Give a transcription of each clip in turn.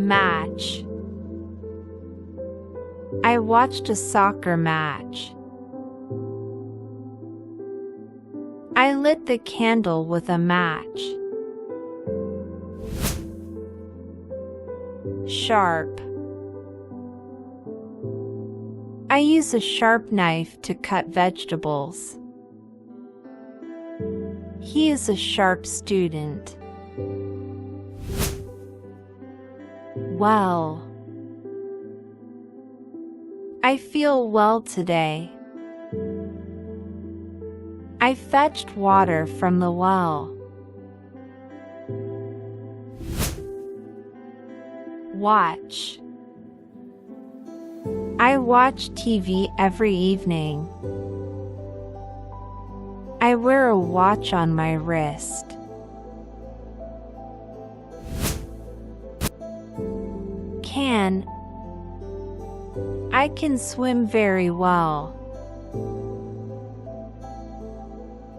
Match. I watched a soccer match. I lit the candle with a match. Sharp. I use a sharp knife to cut vegetables. He is a sharp student. Well. I feel well today. I fetched water from the well. Watch. I watch TV every evening. I wear a watch on my wrist. Can. I can swim very well.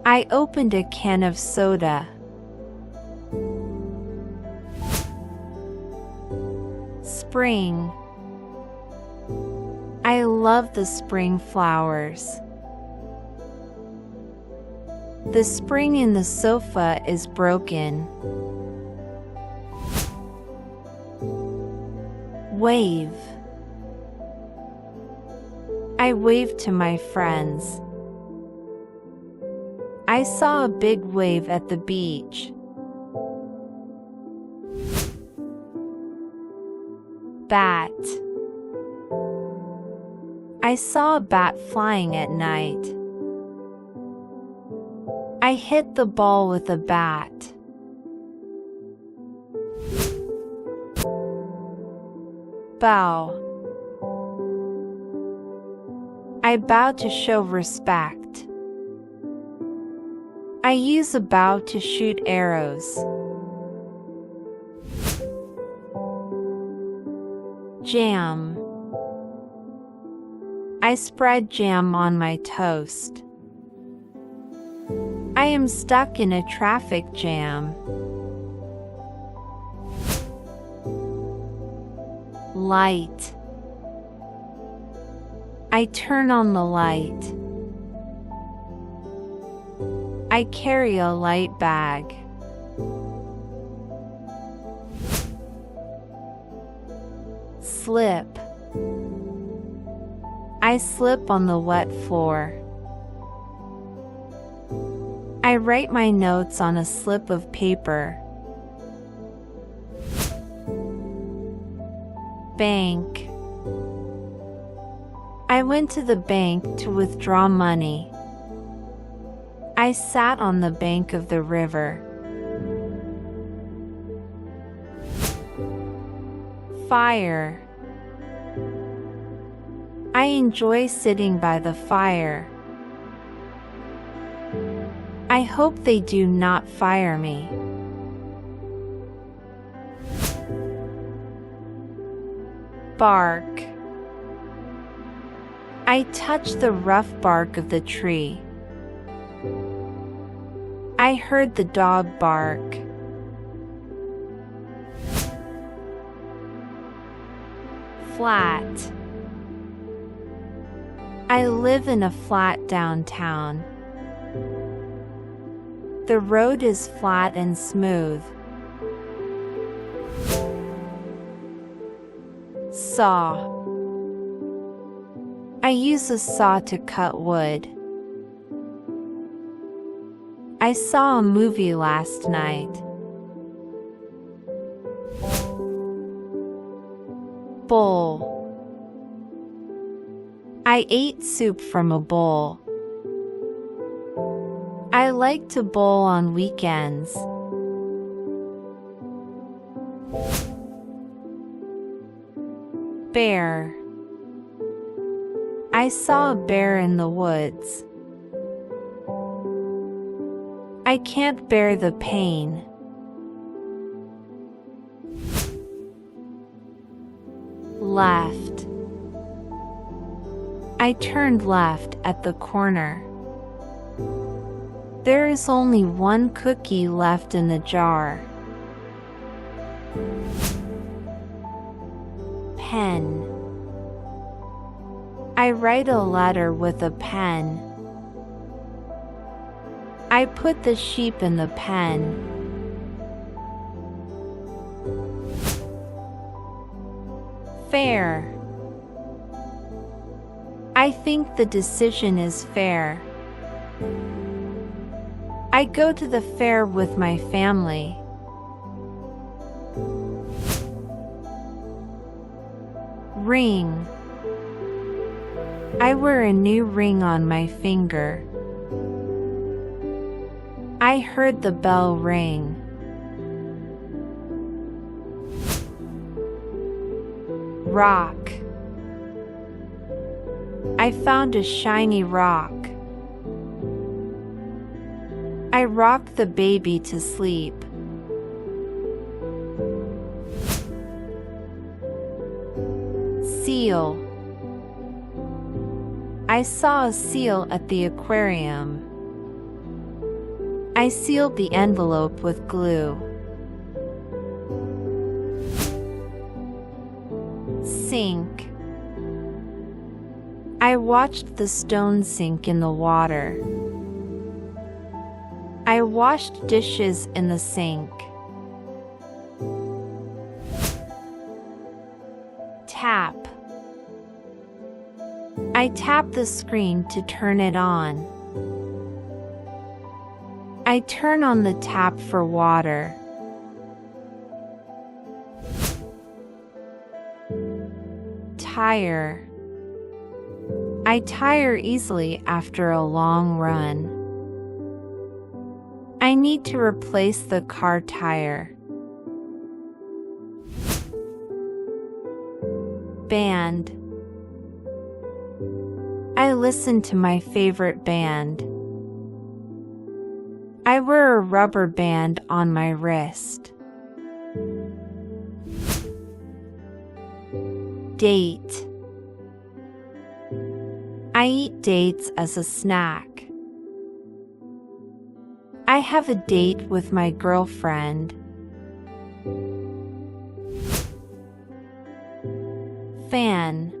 I opened a can of soda. Spring. I love the spring flowers. The spring in the sofa is broken. Wave. I wave to my friends. I saw a big wave at the beach. Bat. I saw a bat flying at night. I hit the ball with a bat. Bow. I bow to show respect. I use a bow to shoot arrows. Jam. I spread jam on my toast. I am stuck in a traffic jam. Light. I turn on the light. I carry a light bag. Slip. I slip on the wet floor. I write my notes on a slip of paper. Bank. I went to the bank to withdraw money. I sat on the bank of the river. Fire. I enjoy sitting by the fire. I hope they do not fire me. Bark. I touch the rough bark of the tree. I heard the dog bark. Flat. I live in a flat downtown. The road is flat and smooth. Saw. I use a saw to cut wood. I saw a movie last night. Bowl. I ate soup from a bowl. I like to bowl on weekends. Bear. I saw a bear in the woods. I can't bear the pain. Left. I turned left at the corner. There is only one cookie left in the jar. Hen. I write a letter with a pen. I put the sheep in the pen. Fair. I think the decision is fair. I go to the fair with my family. Ring. I wear a new ring on my finger. I heard the bell ring. Rock. I found a shiny rock. I rocked the baby to sleep. Seal. I saw a seal at the aquarium. I sealed the envelope with glue. Sink. I watched the stone sink in the water. I washed dishes in the sink. Tap. I tap the screen to turn it on. I turn on the tap for water. Tire. I tire easily after a long run. I need to replace the car tire. Band. I listen to my favorite band. I wear a rubber band on my wrist. Date. I eat dates as a snack. I have a date with my girlfriend. Fan.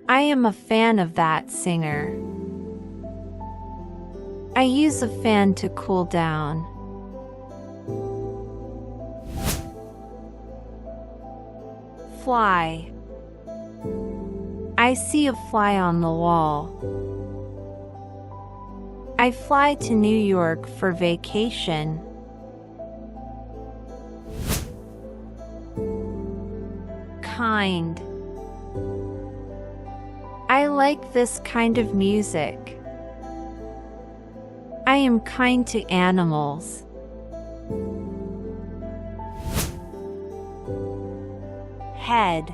I am a fan of that singer. I use a fan to cool down. Fly. I see a fly on the wall. I fly to New York for vacation. Kind. I like this kind of music. I am kind to animals. Head.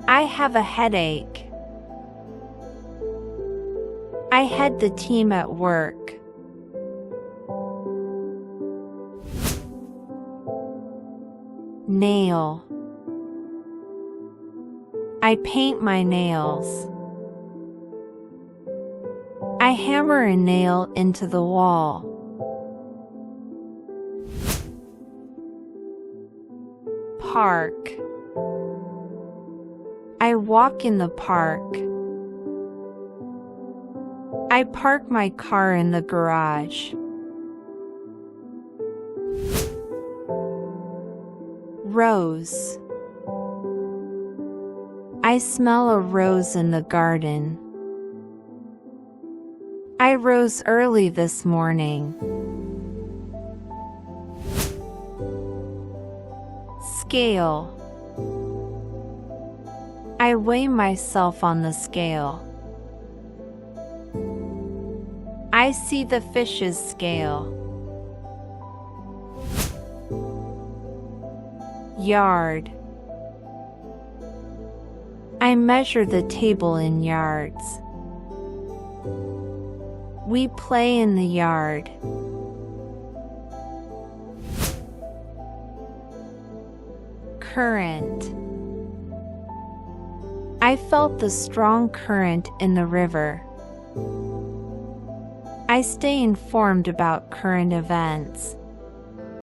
I have a headache. I head the team at work. Nail. I paint my nails. I hammer a nail into the wall. Park. I walk in the park. I park my car in the garage. Rose. I smell a rose in the garden. I rose early this morning. Scale. I weigh myself on the scale. I see the fish's scale. Yard. I measure the table in yards. We play in the yard. Current. I felt the strong current in the river. I stay informed about current events.